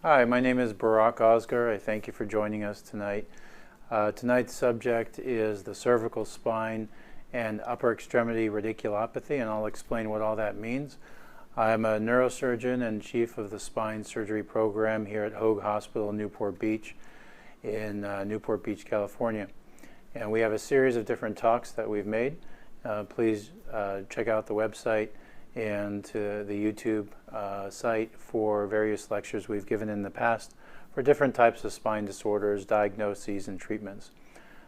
Hi, my name is Barak Osgar. I thank you for joining us tonight. Tonight's subject is the cervical spine and upper extremity radiculopathy, and I'll explain what all that means. I'm a neurosurgeon and chief of the spine surgery program here at Hoag Hospital in Newport Beach, California. And we have a series of different talks that we've made. Please check out the website and the YouTube site for various lectures we've given in the past for different types of spine disorders, diagnoses, and treatments.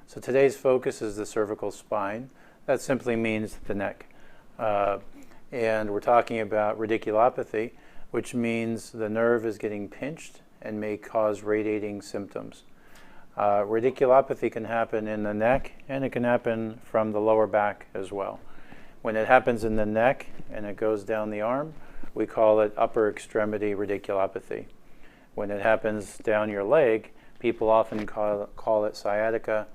So today's focus is the cervical spine. That simply means the neck. And we're talking about radiculopathy, which means the nerve is getting pinched and may cause radiating symptoms. Radiculopathy can happen in the neck, and it can happen from the lower back as well. When it happens in the neck and it goes down the arm, we call it upper extremity radiculopathy. When it happens down your leg, people often call it sciatica,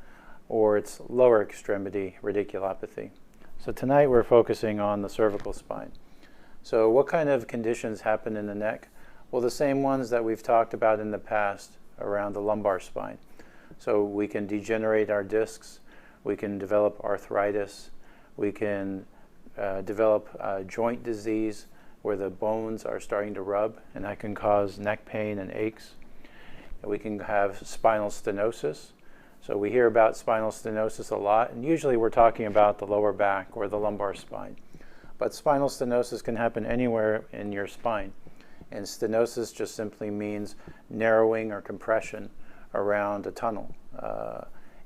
or it's lower extremity radiculopathy. So tonight we're focusing on the cervical spine. So what kind of conditions happen in the neck? Well, the same ones that we've talked about in the past around the lumbar spine. So we can degenerate our discs, we can develop arthritis, we can develop joint disease where the bones are starting to rub, and that can cause neck pain and aches. We can have spinal stenosis. So we hear about spinal stenosis a lot, and usually we're talking about the lower back or the lumbar spine. But spinal stenosis can happen anywhere in your spine. And stenosis just simply means narrowing or compression around a tunnel.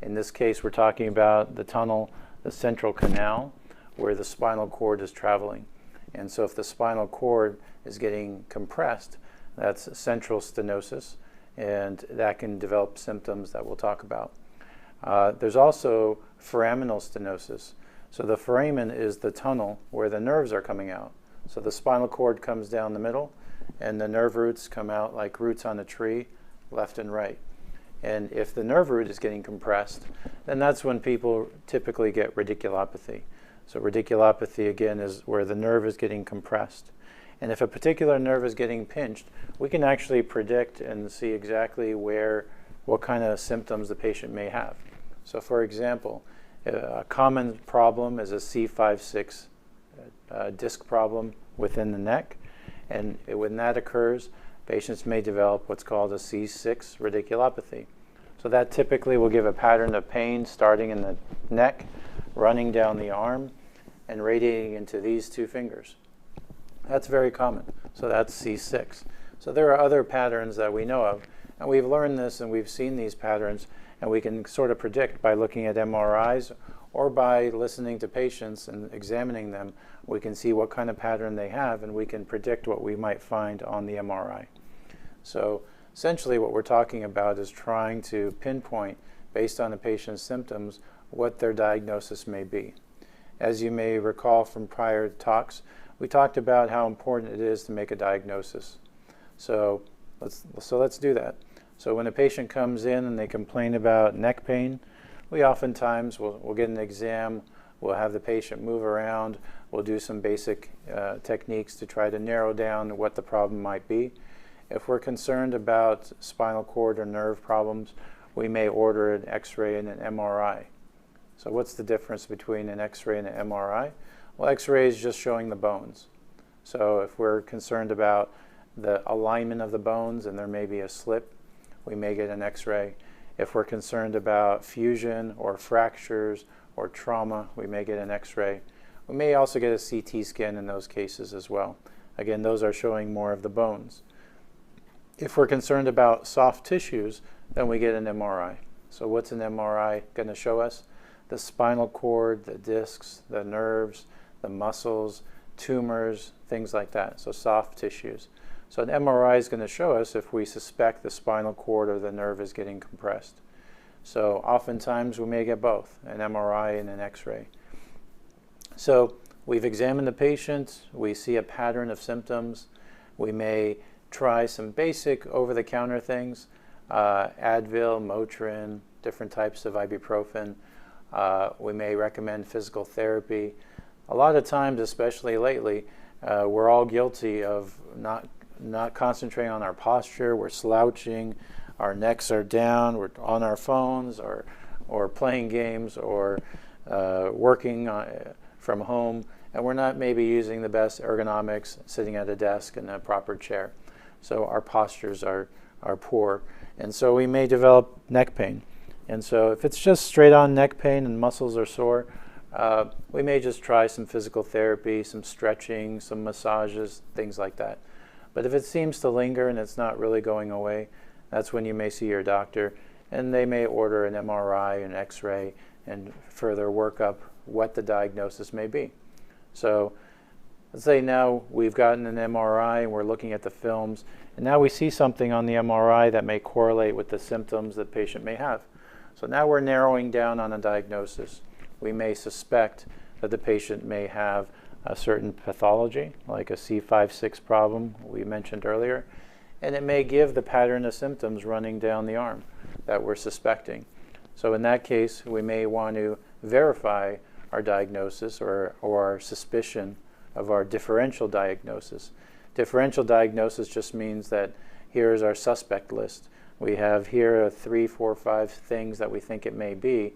In this case, we're talking about the tunnel, the central canal, where the spinal cord is traveling. And so if the spinal cord is getting compressed, that's central stenosis, and that can develop symptoms that we'll talk about. There's also foraminal stenosis. So the foramen is the tunnel where the nerves are coming out. So the spinal cord comes down the middle, and the nerve roots come out like roots on a tree, left and right. And if the nerve root is getting compressed, then that's when people typically get radiculopathy. So radiculopathy, again, is where the nerve is getting compressed. And if a particular nerve is getting pinched, we can actually predict and see exactly what kind of symptoms the patient may have. So for example, a common problem is a C5-6 disc problem within the neck. And when that occurs, patients may develop what's called a C6 radiculopathy. So that typically will give a pattern of pain starting in the neck, running down the arm, and radiating into these two fingers. That's very common. So that's C6. So there are other patterns that we know of, and we've learned this and we've seen these patterns, and we can sort of predict by looking at MRIs or by listening to patients and examining them. We can see what kind of pattern they have, and we can predict what we might find on the MRI. So essentially what we're talking about is trying to pinpoint, based on the patient's symptoms, what their diagnosis may be. As you may recall from prior talks, we talked about how important it is to make a diagnosis. So let's do that. So when a patient comes in and they complain about neck pain, we oftentimes will get an exam, we'll have the patient move around, we'll do some basic techniques to try to narrow down what the problem might be. If we're concerned about spinal cord or nerve problems, we may order an X-ray and an MRI. So what's the difference between an X-ray and an MRI? Well, X-ray is just showing the bones. So if we're concerned about the alignment of the bones and there may be a slip, we may get an X-ray. If we're concerned about fusion or fractures or trauma, we may get an X-ray. We may also get a CT scan in those cases as well. Again, those are showing more of the bones. If we're concerned about soft tissues, then we get an MRI. So what's an MRI going to show us? The spinal cord, the discs, the nerves, the muscles, tumors, things like that. So soft tissues. So an MRI is going to show us if we suspect the spinal cord or the nerve is getting compressed. So oftentimes we may get both, an MRI and an X-ray. So we've examined the patient, we see a pattern of symptoms, we may try some basic over-the-counter things, Advil, Motrin, different types of ibuprofen. We may recommend physical therapy. A lot of times, especially lately, we're all guilty of not not concentrating on our posture, we're slouching, our necks are down, we're on our phones or playing games or working from home, and we're not maybe using the best ergonomics, sitting at a desk in a proper chair. So our postures are poor, and so we may develop neck pain. And so if it's just straight on neck pain and muscles are sore, we may just try some physical therapy, some stretching, some massages, things like that. But if it seems to linger and it's not really going away, that's when you may see your doctor, and they may order an MRI, an X-ray, and further work up what the diagnosis may be. So let's say now we've gotten an MRI and we're looking at the films, and now we see something on the MRI that may correlate with the symptoms the patient may have. So now we're narrowing down on a diagnosis. We may suspect that the patient may have a certain pathology, like a C5-6 problem we mentioned earlier, and it may give the pattern of symptoms running down the arm that we're suspecting. So in that case, we may want to verify our diagnosis or our suspicion of our differential diagnosis. Differential diagnosis just means that here's our suspect list. We have here 3, 4, 5 things that we think it may be,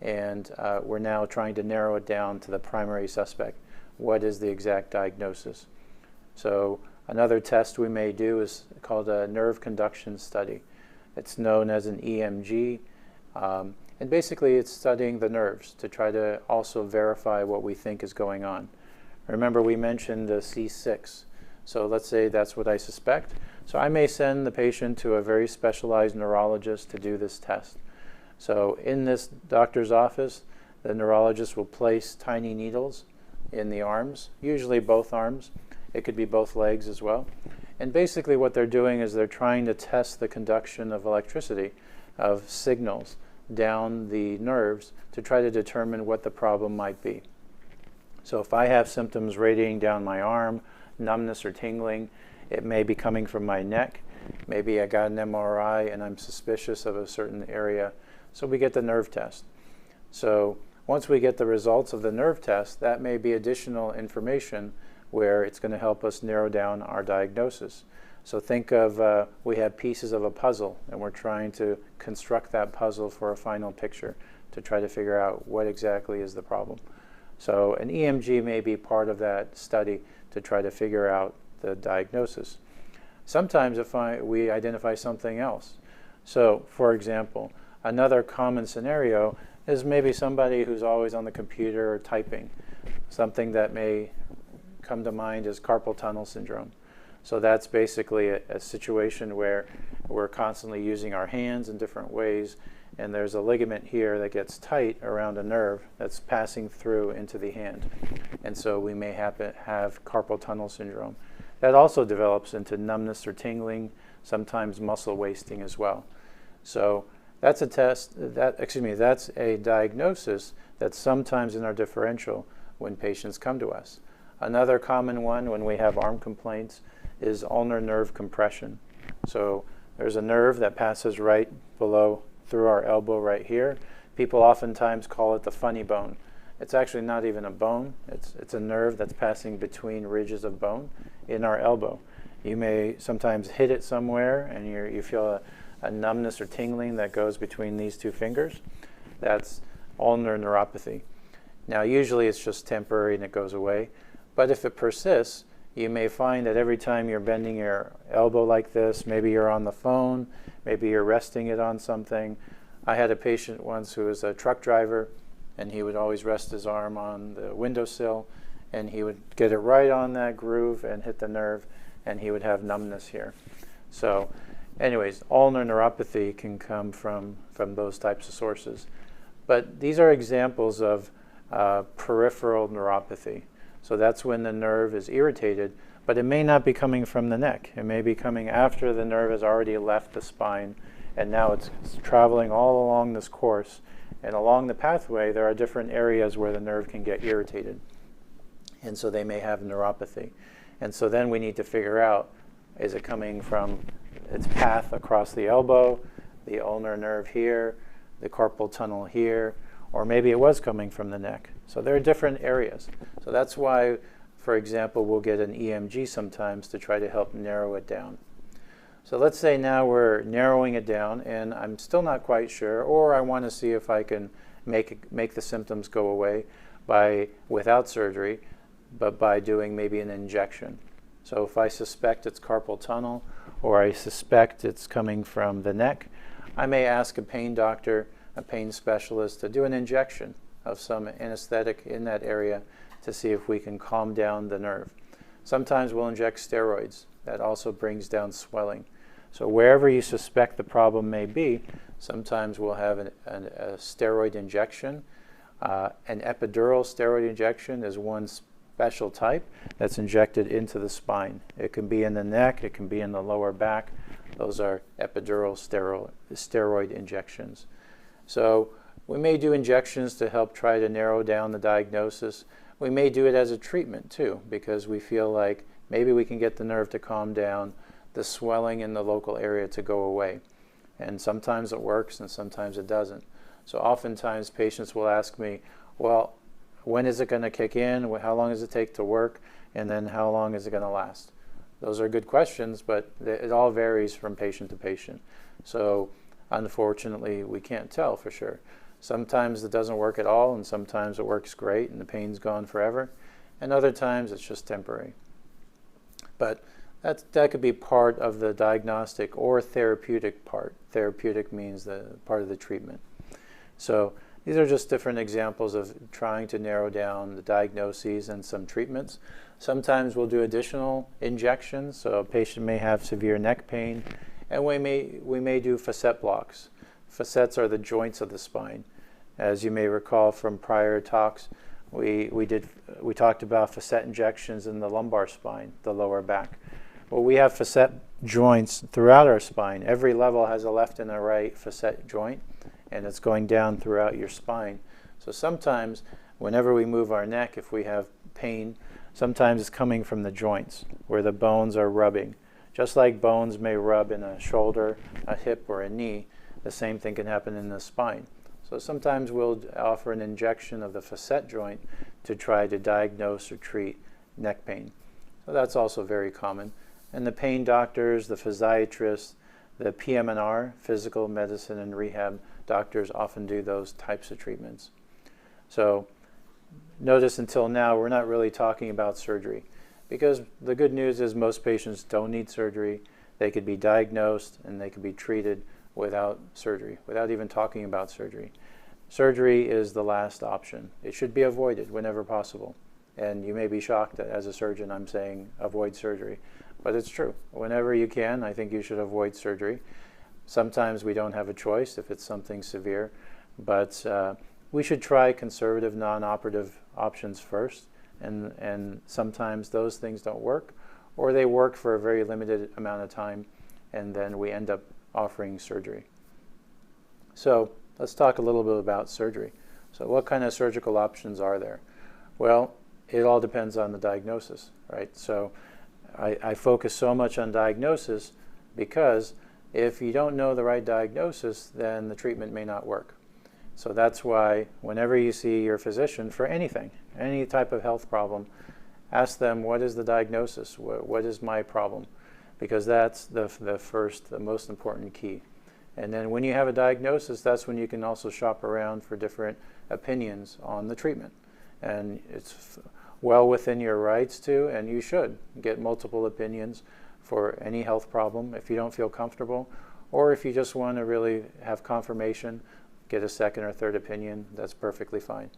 and we're now trying to narrow it down to the primary suspect. What is the exact diagnosis? So another test we may do is called a nerve conduction study. It's known as an EMG, and basically it's studying the nerves to try to also verify what we think is going on. Remember, we mentioned the C6. So let's say that's what I suspect. So I may send the patient to a very specialized neurologist to do this test. So in this doctor's office, the neurologist will place tiny needles in the arms, usually both arms. It could be both legs as well. And basically what they're doing is they're trying to test the conduction of electricity, of signals down the nerves to try to determine what the problem might be. So if I have symptoms radiating down my arm, numbness or tingling, it may be coming from my neck. Maybe I got an MRI and I'm suspicious of a certain area. So we get the nerve test. So once we get the results of the nerve test, that may be additional information where it's going to help us narrow down our diagnosis. So think of we have pieces of a puzzle and we're trying to construct that puzzle for a final picture to try to figure out what exactly is the problem. So an EMG may be part of that study to try to figure out the diagnosis. Sometimes we identify something else. So for example, another common scenario is maybe somebody who's always on the computer or typing. Something that may come to mind is carpal tunnel syndrome. So that's basically a situation where we're constantly using our hands in different ways, and there's a ligament here that gets tight around a nerve that's passing through into the hand. And so we may have carpal tunnel syndrome. That also develops into numbness or tingling, sometimes muscle wasting as well. So that's a that's a diagnosis that's sometimes in our differential when patients come to us. Another common one when we have arm complaints is ulnar nerve compression. So there's a nerve that passes right below through our elbow right here. People oftentimes call it the funny bone. It's actually not even a bone. It's a nerve that's passing between ridges of bone in our elbow. You may sometimes hit it somewhere and you feel a numbness or tingling that goes between these two fingers. That's ulnar neuropathy. Now usually it's just temporary and it goes away, but if it persists, you may find that every time you're bending your elbow like this, maybe you're on the phone, maybe you're resting it on something. I had a patient once who was a truck driver, and he would always rest his arm on the windowsill, and he would get it right on that groove and hit the nerve, and he would have numbness here. So anyways, ulnar neuropathy can come from those types of sources. But these are examples of peripheral neuropathy. So that's when the nerve is irritated, but it may not be coming from the neck. It may be coming after the nerve has already left the spine, and now it's traveling all along this course. And along the pathway, there are different areas where the nerve can get irritated. And so they may have neuropathy. And so then we need to figure out, is it coming from its path across the elbow, the ulnar nerve here, the carpal tunnel here, or maybe it was coming from the neck. So there are different areas. So that's why For example, we'll get an EMG sometimes to try to help narrow it down. So let's say now we're narrowing it down and I'm still not quite sure, or I want to see if I can make the symptoms go away without surgery, but by doing maybe an injection. So if I suspect it's carpal tunnel, or I suspect it's coming from the neck, I may ask a pain doctor, a pain specialist, to do an injection of some anesthetic in that area to see if we can calm down the nerve. Sometimes we'll inject steroids. That also brings down swelling. So wherever you suspect the problem may be, sometimes we'll have a steroid injection. An epidural steroid injection is one special type that's injected into the spine. It can be in the neck, it can be in the lower back. Those are epidural steroid injections. So we may do injections to help try to narrow down the diagnosis. We may do it as a treatment too, because we feel like maybe we can get the nerve to calm down, the swelling in the local area to go away. And sometimes it works and sometimes it doesn't. So oftentimes patients will ask me, well, when is it going to kick in? How long does it take to work? And then how long is it going to last? Those are good questions, but it all varies from patient to patient. So unfortunately, we can't tell for sure. Sometimes it doesn't work at all, and sometimes it works great and the pain's gone forever. And other times it's just temporary. But that could be part of the diagnostic or therapeutic part. Therapeutic means the part of the treatment. So these are just different examples of trying to narrow down the diagnoses and some treatments. Sometimes we'll do additional injections. So a patient may have severe neck pain, and we may do facet blocks. Facets are the joints of the spine. As you may recall from prior talks, we talked about facet injections in the lumbar spine, the lower back. Well, we have facet joints throughout our spine. Every level has a left and a right facet joint, and it's going down throughout your spine. So sometimes, whenever we move our neck, if we have pain, sometimes it's coming from the joints, where the bones are rubbing. Just like bones may rub in a shoulder, a hip, or a knee, the same thing can happen in the spine. So sometimes we'll offer an injection of the facet joint to try to diagnose or treat neck pain. So that's also very common. And the pain doctors, the physiatrists, the PM&R, physical medicine and rehab doctors often do those types of treatments. So notice until now we're not really talking about surgery, because the good news is most patients don't need surgery. They could be diagnosed and they could be treated without surgery, without even talking about surgery. Surgery is the last option. It should be avoided whenever possible. And you may be shocked that as a surgeon I'm saying avoid surgery, but it's true. Whenever you can, I think you should avoid surgery. Sometimes we don't have a choice if it's something severe, but we should try conservative non-operative options first, and sometimes those things don't work, or they work for a very limited amount of time, and then we end up offering surgery. So let's talk a little bit about surgery. So what kind of surgical options are there? Well, it all depends on the diagnosis, right? So I focus so much on diagnosis because if you don't know the right diagnosis, then the treatment may not work. So that's why whenever you see your physician for anything, any type of health problem, ask them, what is the diagnosis? What is my problem? Because that's the most important key. And then when you have a diagnosis, that's when you can also shop around for different opinions on the treatment. And it's well within your rights to, and you should get multiple opinions for any health problem if you don't feel comfortable, or if you just want to really have confirmation, get a second or third opinion, that's perfectly fine.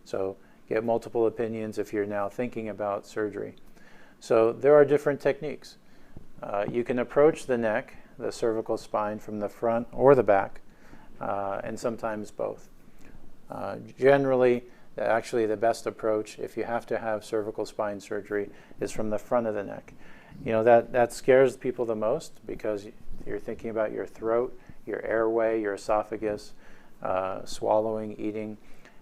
So get multiple opinions if you're now thinking about surgery. So there are different techniques. You can approach the neck, the cervical spine, from the front or the back, and sometimes both. Generally, actually the best approach, if you have to have cervical spine surgery, is from the front of the neck. You know, that scares people the most because you're thinking about your throat, your airway, your esophagus, swallowing, eating,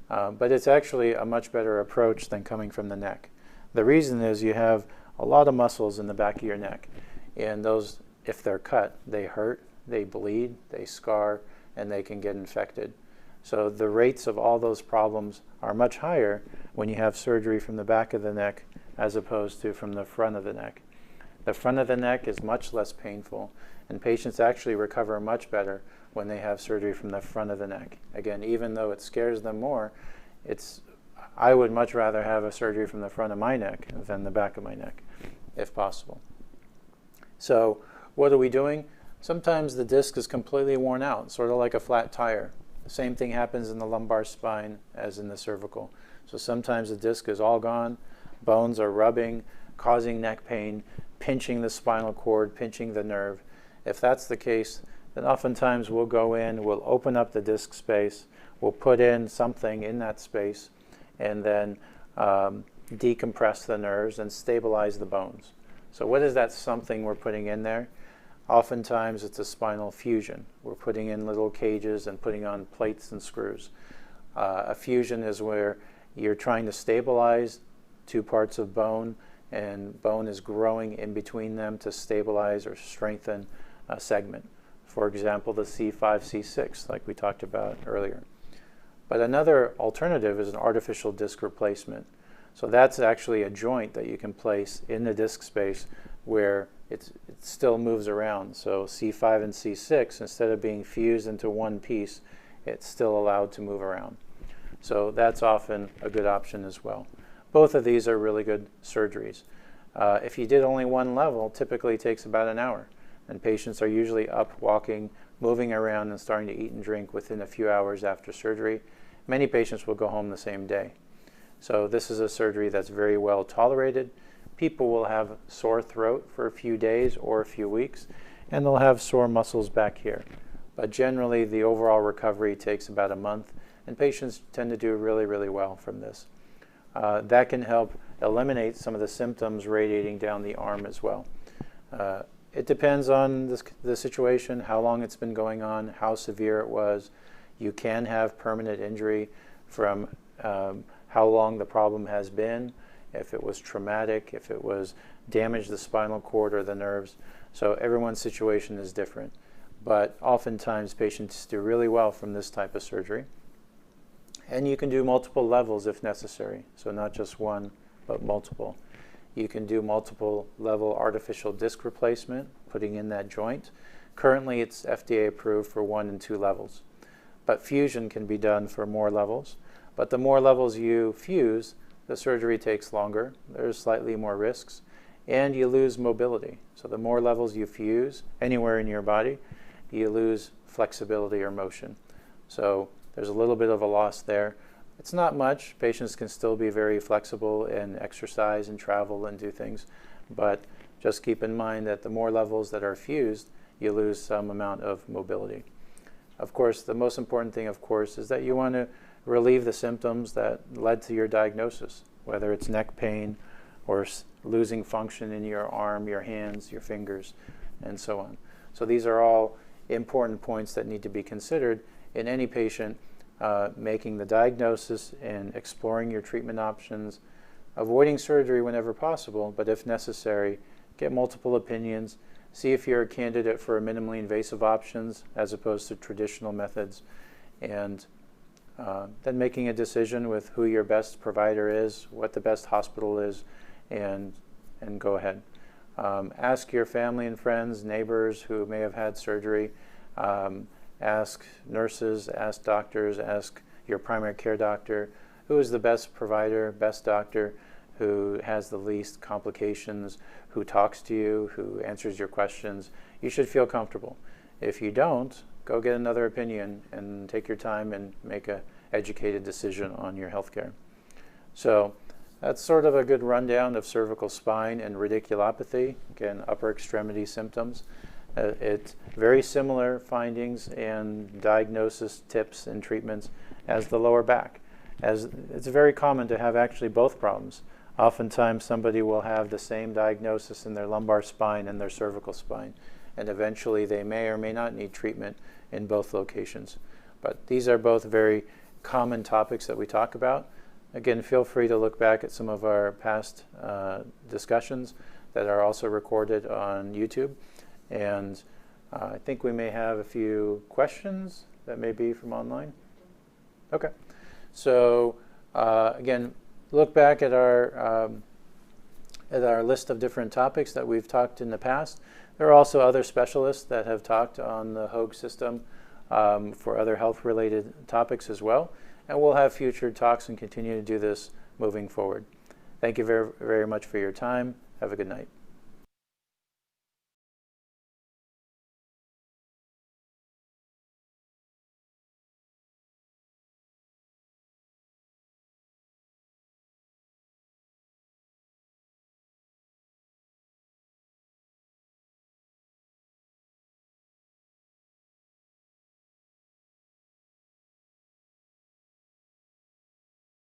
but it's actually a much better approach than coming from the neck. The reason is you have a lot of muscles in the back of your neck, and those, if they're cut, they hurt, they bleed, they scar, and they can get infected. So the rates of all those problems are much higher when you have surgery from the back of the neck as opposed to from the front of the neck. The front of the neck is much less painful, and patients actually recover much better when they have surgery from the front of the neck. Again, even though it scares them more, I would much rather have a surgery from the front of my neck than the back of my neck, if possible. So what are we doing? Sometimes the disc is completely worn out, sort of like a flat tire. The same thing happens in the lumbar spine as in the cervical. So sometimes the disc is all gone, bones are rubbing, causing neck pain, pinching the spinal cord, pinching the nerve. If that's the case, then oftentimes we'll go in, we'll open up the disc space, we'll put in something in that space, and then decompress the nerves and stabilize the bones. So what is that something we're putting in there? Oftentimes it's a spinal fusion. We're putting in little cages and putting on plates and screws. A fusion is where you're trying to stabilize two parts of bone, and bone is growing in between them to stabilize or strengthen a segment. For example, the C5, C6, like we talked about earlier. But another alternative is an artificial disc replacement. So that's actually a joint that you can place in the disc space where it still moves around. So C5 and C6, instead of being fused into one piece, it's still allowed to move around. So that's often a good option as well. Both of these are really good surgeries. If you did only one level, typically it takes about an hour. And patients are usually up, walking, moving around, and starting to eat and drink within a few hours after surgery. Many patients will go home the same day. So this is a surgery that's very well tolerated. People will have sore throat for a few days or a few weeks, and they'll have sore muscles back here. But generally, the overall recovery takes about a month, and patients tend to do really, really well from this. That can help eliminate some of the symptoms radiating down the arm as well. It depends on the situation, how long it's been going on, how severe it was. You can have permanent injury from how long the problem has been, if it was traumatic, if it was damaged the spinal cord or the nerves. So everyone's situation is different. But oftentimes patients do really well from this type of surgery. And you can do multiple levels if necessary. So not just one, but multiple. You can do multiple level artificial disc replacement, putting in that joint. Currently it's FDA approved for 1 and 2 levels. But fusion can be done for more levels. But the more levels you fuse, the surgery takes longer. There's slightly more risks. And you lose mobility. So the more levels you fuse anywhere in your body, you lose flexibility or motion. So there's a little bit of a loss there. It's not much. Patients can still be very flexible and exercise and travel and do things. But just keep in mind that the more levels that are fused, you lose some amount of mobility. Of course, the most important thing, of course, is that you want to relieve the symptoms that led to your diagnosis, whether it's neck pain or losing function in your arm, your hands, your fingers, and so on. So these are all important points that need to be considered in any patient making the diagnosis and exploring your treatment options, avoiding surgery whenever possible, but if necessary, get multiple opinions, see if you're a candidate for minimally invasive options as opposed to traditional methods, and then making a decision with who your best provider is, what the best hospital is, and go ahead. Ask your family and friends, neighbors who may have had surgery. Ask nurses, ask doctors, ask your primary care doctor, who is the best provider, best doctor, who has the least complications, who talks to you, who answers your questions. You should feel comfortable. If you don't, go get another opinion and take your time and make an educated decision on your healthcare. So that's sort of a good rundown of cervical spine and radiculopathy, again, upper extremity symptoms. It's very similar findings and diagnosis tips and treatments as the lower back. As it's very common to have actually both problems. Oftentimes somebody will have the same diagnosis in their lumbar spine and their cervical spine, and eventually they may or may not need treatment in both locations. But these are both very common topics that we talk about. Again, feel free to look back at some of our past discussions that are also recorded on YouTube. And I think we may have a few questions that may be from online. Okay. So again, look back at our at our list of different topics that we've talked in the past. There are also other specialists that have talked on the Hoag system for other health-related topics as well. And we'll have future talks and continue to do this moving forward. Thank you very, very much for your time. Have a good night.